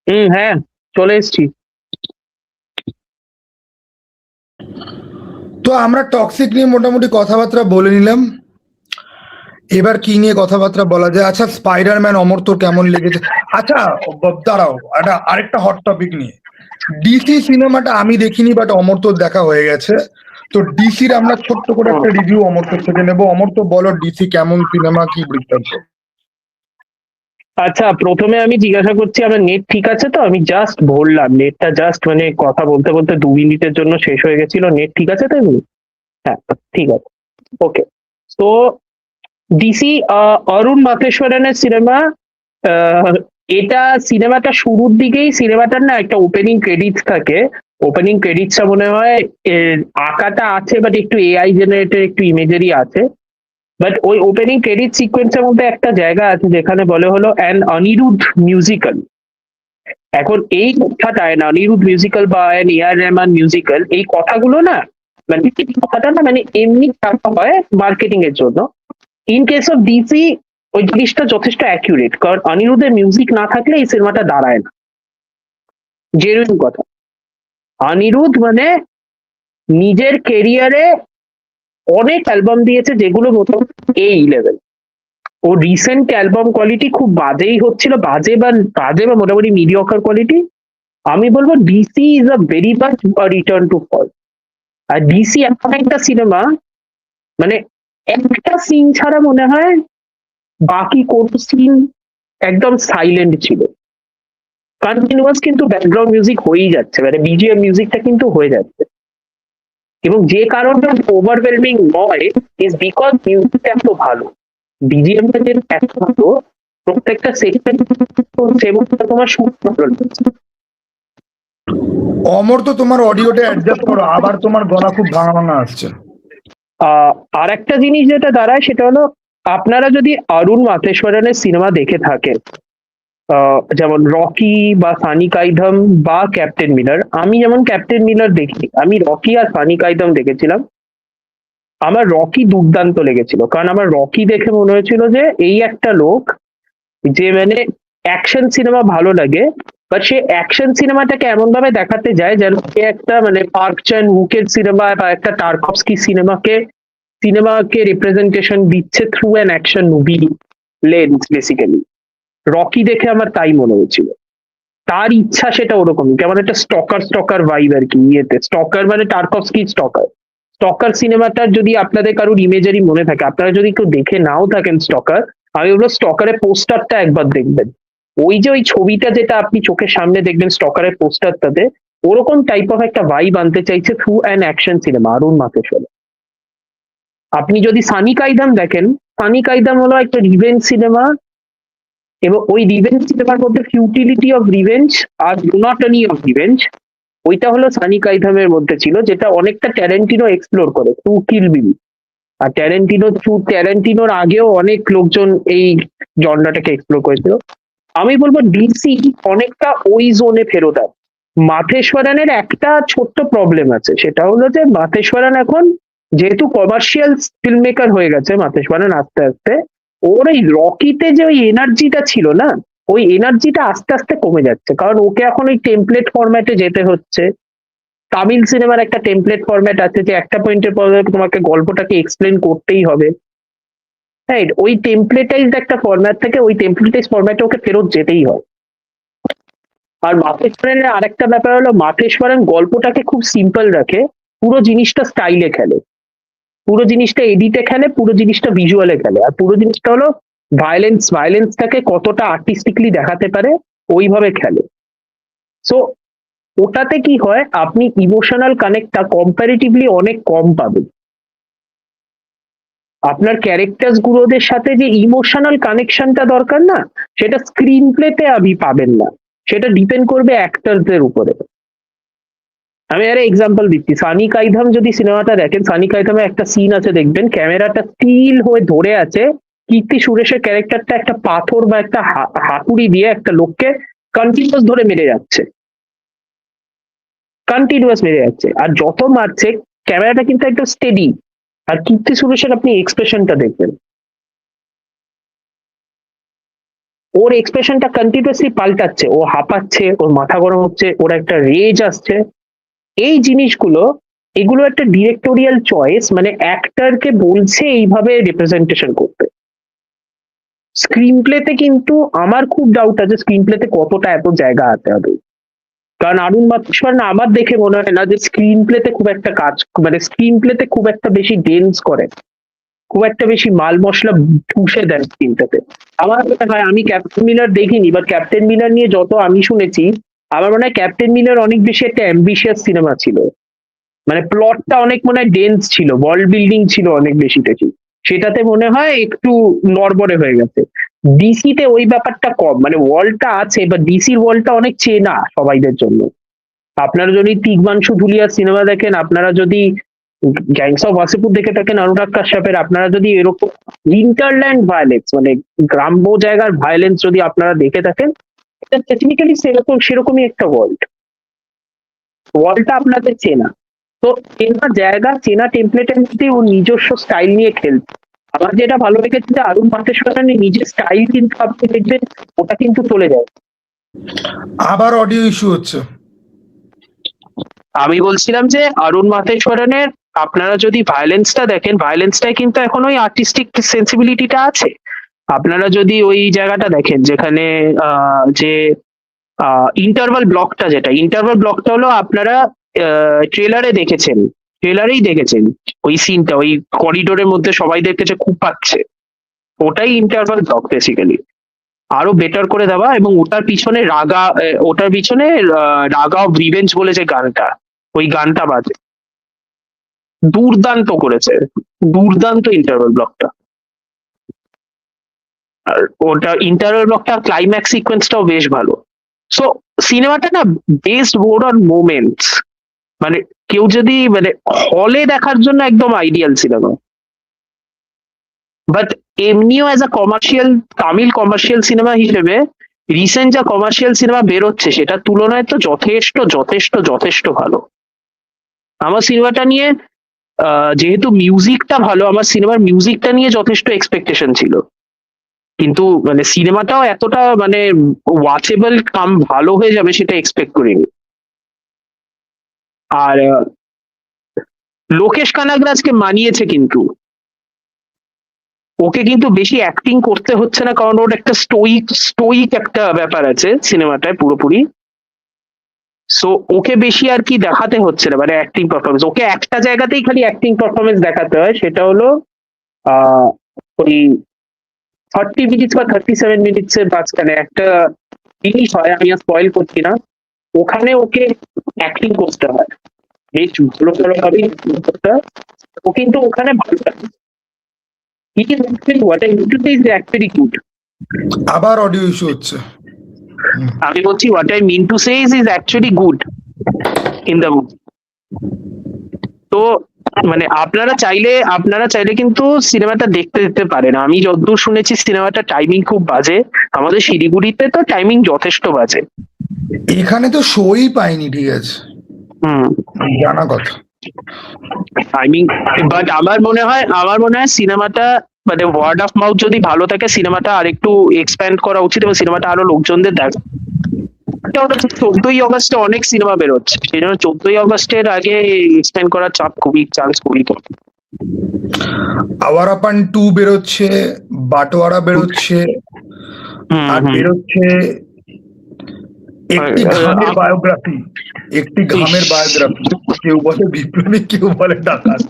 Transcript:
হ্যাঁ, চলে এসছি। তো আমরা টক্সিক নিয়ে মোটামুটি কথাবার্তা বলে নিলাম। এবার কি নিয়ে কথাবার্তা বলা যায়? আচ্ছা, স্পাইডারম্যান অমর তোর কেমন লেগেছে? আচ্ছা, দাঁড়াও, আরেকটা হট টপিক নিয়ে। ডিসি সিনেমাটা আমি দেখিনি, বাট অমর তোর দেখা হয়ে গেছে। তো ডিসির আমরা ছোট্ট করে একটা রিভিউ অমর তোর থেকে নেবো। অমর তো বলো, ডিসি কেমন সিনেমা, কি বৃত্তান্ত? আচ্ছা, প্রথমে আমি জিজ্ঞাসা করছি আমার নেট ঠিক আছে তো? আমি জাস্ট ভরলাম নেটটা, জাস্ট মানে কথা বলতে বলতে 2 মিনিটের জন্য শেষ হয়ে গেছিল। নেট ঠিক আছে তো এমনি? হ্যাঁ, ঠিক আছে। ওকে। তো ডিসি অরুণ মাথেশ্বরনের সিনেমা। আহ, এটা সিনেমাটা শুরুর দিকেই সিনেমাটার না একটা ওপেনিং ক্রেডিটস থাকে। ওপেনিং ক্রেডিটসটা মনে হয় আঁকাটা আছে, বাট একটু এআই জেনারেটেড একটু ইমেজেরই আছে। বাট ওই ওপেনিং ক্রেডিট সিকোয়েন্সের মধ্যে একটা জায়গা আছে যেখানে বলে হলো অ্যান অনিরুদ্ধ মিউজিক্যাল। এখন এই কথাটা অ্যান অনিরুদ্ধ মিউজিক্যাল বা অ্যান এআর রহমান মিউজিক্যাল, এই কথাগুলো না মানে এই কথাটা না মানে এমনি ছাপা হয় মার্কেটিং এর জন্য। ইন কেস অফ ডিসি ওই জিনিসটা যথেষ্ট অ্যাকিউরেট, কারণ অনিরুদ্ধের মিউজিক না থাকলে এই সিনেমাটা দাঁড়ায় না। জেনুইন কথা। অনিরুদ্ধ মানে নিজের কেরিয়ারে অনেক অ্যালবাম দিয়েছে যেগুলো মোটামুটি এই লেভেল। ও রিসেন্ট অ্যালবাম কোয়ালিটি খুব বাজেই হচ্ছিল, বাজে বা মোটামুটি মিডিয়কার কোয়ালিটি। আমি বলবো DC is a very much return to fall. আর ডিসি এমন একটা সিনেমা মানে একটা সিন ছাড়া মনে হয় বাকি কোন সিন একদম সাইলেন্ট ছিল। কন্টিনিউয়াস কিন্তু ব্যাকগ্রাউন্ড মিউজিক হয়েই যাচ্ছে, মানে বিজিএম মিউজিকটা কিন্তু হয়ে যাচ্ছে। এবং যে কারণটা ওভারওয়েলমিং নয় ইজ বিকজ মিউজিকটা এত ভালো, বিজিএমটা যে এত ভালো, প্রত্যেকটা সেকেন্ড এবং তোমার সুর ভালো লাগছে। অমর তো তোমার অডিওটা অ্যাডজাস্ট করো, আবার তোমার গলা খুব ভাঙা ভাঙা আসছে। আর একটা জিনিস যেটা দাঁড়ায় সেটা হলো, আপনারা যদি অরুণ মাথেশ্বরনের সিনেমা দেখে থাকেন, যেমন রকি বা সানি কাইধম বা ক্যাপ্টেন মিলার। আমি যেমন ক্যাপ্টেন মিলার দেখিনি, আমি রকি আর সানি কাইধম দেখেছিলাম। আমার রকি দুর্দান্ত লেগেছিল, কারণ আমার রকি দেখে মনে হয়েছিল যে এই একটা লোক যে মানে অ্যাকশন সিনেমা ভালো লাগে, বাট সে অ্যাকশন সিনেমাটাকে এমন ভাবে দেখাতে যায় যেন সে একটা মানে পার্ক চ্যান উকের সিনেমা বা একটা টার্কভস্কি সিনেমাকে রিপ্রেজেন্টেশন দিচ্ছে through an action movie lens basically. Rocky দেখে আমার তাই মনে হয়েছিল। তার ইচ্ছা সেটা ওরকমই, কেমন একটা স্টকার স্টকার ভাইব আর কি। ইয়েতে স্টকার মানে টার্কভস্কি স্টকার। স্টকার সিনেমাটার যদি আপনাদের কারোর ইমেজারি মনে থাকে, আপনারা যদি কেউ দেখে নাও থাকেন স্টকার, আমি বলবো স্টকারের পোস্টারটা একবার দেখবেন। ওই যে ওই ছবিটা যেটা আপনি চোখের সামনে দেখবেন স্টকারের পোস্টারটাতে, ওরকম টাইপ অফ একটা ভাইব আনতে চাইছে থ্রু অ্যান অ্যাকশন সিনেমা অরুণ মাথেশ্বর। আপনি যদি সানি কাইদাম দেখেন, সানি কাইদাম হলো একটা রিভেঞ্জ সিনেমা, এবং ওই রিভেঞ্জ সিনেমার মধ্যে ফিউটিলিটি অফ রিভেঞ্জ আর মনোটনি অফ রিভেঞ্জ, ওইটা হলো সানি কাইদামের মধ্যে ছিল, যেটা অনেকটা ট্যারেন্টিনো এক্সপ্লোর করে টু কিল বিল। আর ট্যারেন্টিনোর আগেও অনেক লোকজন এই জনরাটাকে এক্সপ্লোর করেছিল। আমি বলবো ডিসি অনেকটা ওই জোনে ফেরত আসে। মাথেশ্বরানের একটা ছোট্ট প্রবলেম আছে, সেটা হলো যে মাথেশ্বরান এখন যেহেতু কমার্শিয়াল ফিল্ম মেকার হয়ে গেছে, মাথেশ্বরান আস্তে আস্তে ওর ওই রকিতে যে ওই এনার্জিটা ছিল না, ওই এনার্জিটা আস্তে আস্তে কমে যাচ্ছে, কারণ ওকে এখন ওই টেমপ্লেট ফরম্যাটে যেতে হচ্ছে। তামিল সিনেমার একটা টেমপ্লেট ফরম্যাট আছে যে একটা পয়েন্টের পর তোমাকে গল্পটাকে এক্সপ্লেন করতেই হবে, রাইট? ওই টেমপ্লেটাইজড একটা ফরম্যাট থেকে ওই টেমপ্লেটাইজ ফরম্যাটে ওকে ফেরত যেতেই হয়। আর মাথেশ্বরনের আরেকটা ব্যাপার হলো, মাথেশ্বরন গল্পটাকে খুব সিম্পল রাখে, পুরো জিনিসটা স্টাইলে খেলে, পুরো জিনিসটা এডিটে খেলে, পুরো জিনিসটা ভিজুয়ালে খেলে, আর পুরো জিনিসটা হলো ভায়োলেন্সটাকে কতটা আর্টিস্টিকলি দেখাতে পারে ওইভাবে খেলে। সো ওটাতে কি হয়, আপনি ইমোশনাল কানেক্টটা কম্পারেটিভলি অনেক কম পাবেন। আপনার ক্যারেক্টার্স গুলোদের সাথে যে ইমোশনাল কানেকশনটা দরকার না, সেটা স্ক্রিন প্লেতে আপনি পাবেন না। সেটা ডিপেন্ড করবে অ্যাক্টারদের উপরে। আমি আরে এক্সাম্পল দিচ্ছি, সানি কাইধাম যদি সিনেমাটা দেখেন, সানি কাইধামে একটা সিন আছে দেখবেন ক্যামেরাটা স্টিল হয়ে ধরে আছে, কীর্তি সুরেশের ক্যারেক্টারটা একটা পাথর বা একটা হাতুড়ি দিয়ে একটা লোককে কন্টিনিউয়াস ধরে মেরে যাচ্ছে, কন্টিনিউয়াস মেরে যাচ্ছে, আর যত মারছে ক্যামেরাটা কিন্তু একদম স্টেডি। আর কীর্তি সুরেশের আপনি এক্সপ্রেশনটা দেখবেন, ওর এক্সপ্রেশনটা কন্টিনিউয়াসলি পাল্টাচ্ছে, ও হাঁপাচ্ছে, ওর মাথা গরম হচ্ছে, ওর একটা রেজ আসছে। এই জিনিসগুলো, এগুলো একটা ডিরেক্টোরিয়াল চয়েস, মানে অ্যাক্টরকে বলছে এইভাবে রিপ্রেজেন্টেশন করতে। স্ক্রিন প্লেতে কিন্তু আমার খুব ডাউট আছে স্ক্রিন প্লেতে কতটা এত জায়গা আছে আদৌ। কারণ অরুণ মাথেশ্বরন আমার দেখে মনে হয় না যে স্ক্রিন প্লেতে খুব একটা কাজ, মানে স্ক্রিন প্লেতে খুব একটা বেশি ডেন্স করে, খুব একটা বেশি মাল মশলা ঠুসে দেন স্ক্রিনটাতে। আমার মনে হয়, আমি ক্যাপ্টেন মিলার দেখিনি, বাট ক্যাপ্টেন মিলার নিয়ে যত আমি শুনেছি, আমার মনে হয় ক্যাপ্টেন মিলার অনেক বেশি একটা অ্যাম্বিশিয়াস সিনেমা ছিল। মানে প্লটটা অনেক মনে হয় ডেন্স ছিল, ওয়ার্ল্ড বিল্ডিং ছিল অনেক বেশি দেখি, সেটাতে মনে হয় একটু নড়বড়ে হয়ে গেছে। ডিসিতে ওই ব্যাপারটা কম, মানে ওয়ার্ল্ডটা আছে, বা ডিসির ওয়ার্ল্ডটা অনেক চেনা সবাইদের জন্য। আপনারা যদি তিগমাংশু ধুলিয়ার সিনেমা দেখেন, আপনারা যদি গ্যাংস অফ ওয়াসেপুর দেখে থাকেন অনুরাগ কাশ্যপের, আপনারা যদি এরকম ইন্টারল্যান্ড ভায়োলেন্স, মানে গ্রাম্য জায়গার ভায়োলেন্স যদি আপনারা দেখে থাকেন, এটা টেকনিক্যালি সেরকমই একটা ওয়ার্ল্ডটা আপনাদের চেনা। তো চেনা জায়গা, চেনা টেমপ্লেটের মধ্যে ও নিজস্ব স্টাইল নিয়ে খেলবে। আমার যেটা ভালো লেগেছে যে অরুণ মাথেশ্বরনের নিজের স্টাইল কিন্তু আপনি দেখবেন ওটা কিন্তু চলে যায়। আবার অডিও ইস্যু হচ্ছে। আমি বলছিলাম যে অরুণ মাথেশ্বরনের আপনারা যদি ভায়োলেন্সটা দেখেন, ভায়োলেন্সটাই কিন্তু এখন ওই আর্টিস্টিক সেন্সিবিলিটিটা আছে। আপনারা যদি ওই জায়গাটা দেখেন যেখানে যে ইন্টারভাল ব্লকটা, যেটা ইন্টারভাল ব্লকটা হলো, আপনারা ট্রেলারে দেখেছেন, ট্রেলারেই দেখেছেন ওই সিনটা, ওই করিডোরের মধ্যে সবাই দেখেছে খুব পাচ্ছে, ওটাই ইন্টারভাল ব্লক বেসিক্যালি। আরো বেটার করে দেওয়া, এবং ওটার পিছনে রাগা অফ রিভেঞ্জ বলে যে গানটা, ওই গানটা বাজে, দুর্দান্ত করেছে, দুর্দান্ত ইন্টারভাল ব্লকটা। আর ওটা ইন্টারভাল ব্লকটা, ক্লাইম্যাক্স সিকোয়েন্সটাও বেশ ভালো। সো সিনেমাটা না বেসড মোর অন মোমেন্টস, মানে কেউ যদি মানে হলে দেখার জন্য একদম আইডিয়াল সিনেমা, বাট এমনিও as a commercial, Tamil commercial cinema হিসেবে রিসেন্ট যা কমার্শিয়াল সিনেমা বেরোচ্ছে সেটার তুলনায় তো যথেষ্ট যথেষ্ট যথেষ্ট ভালো। আমার সিনেমাটা নিয়ে যেহেতু মিউজিকটা ভালো, আমার সিনেমার মিউজিকটা নিয়ে যথেষ্ট এক্সপেকটেশন ছিল, কিন্তু মানে সিনেমাটাও এতটা মানে ওয়াচেবল কাম ভালো হয়ে যাবে সেটা এক্সপেক্ট করিনি। আর লোকেশ কানাগরাজকে মানিয়েছে, কিন্তু ওকে কিন্তু বেশি অ্যাক্টিং করতে হচ্ছে না, কারণ ওর একটা স্টোইক স্টোইক একটা ব্যাপার আছে সিনেমাটায় পুরোপুরি। সো ওকে বেশি আর কি দেখাতে হচ্ছে না, মানে অ্যাক্টিং পারফরমেন্স, ওকে একটা জায়গাতেই খালি অ্যাক্টিং পারফরমেন্স দেখাতে হয়, সেটা হলো ওই 30 মিনিটস বা 37 মিনিটস এর মাঝখানে একটা জিনিস হয়, আমি আর স্পয়েল করছি না, ওখানে ওকে অ্যাক্টিং করতে হয় বেশ ভালো ভালো ভাবে করতে হয়। ও কিন্তু ওখানে ভালো লাগে। He is actually what I mean to say is actually good. আবার অডিও ইস্যু হচ্ছে। আমি বলছি what I mean to say is actually good in the movie. তো মানে আপনারা চাইলে কিন্তু সিনেমাটা দেখতে যেতে পারেন। আমি যতদূর শুনেছি সিনেমাটা টাইমিং খুব বাজে, আমাদের শিলিগুড়িতে তো টাইমিং যথেষ্ট বাজে। এখানে তো শোই পাইনি, ঠিক আছে, হুম, জানা কথা। টাইমিং, বাট আমার মনে হয় সিনেমাটা মানে ওয়ার্ড অফ মাউথ যদি ভালো থাকে, সিনেমাটা আরেকটু এক্সপ্যান্ড করা উচিত এবং সিনেমাটা আরো লোকজনদের দেখা। 14ই অগস্টে অনেক সিনেমা বেরোচ্ছে, সেই জন্য 14ই অগস্টের আগে এক্সপ্যান্ড করার চান্স খুবই কম। আওয়ারাপান 2 বেরোচ্ছে, বাটোয়ারা বেরোচ্ছে, আর বেরোচ্ছে একটি ঘামের বায়োগ্রাফি, একটি ঘামের বায়োগ্রাফি। কেউ বলে বিপ্লবী, কেউ বলে ডাকাত।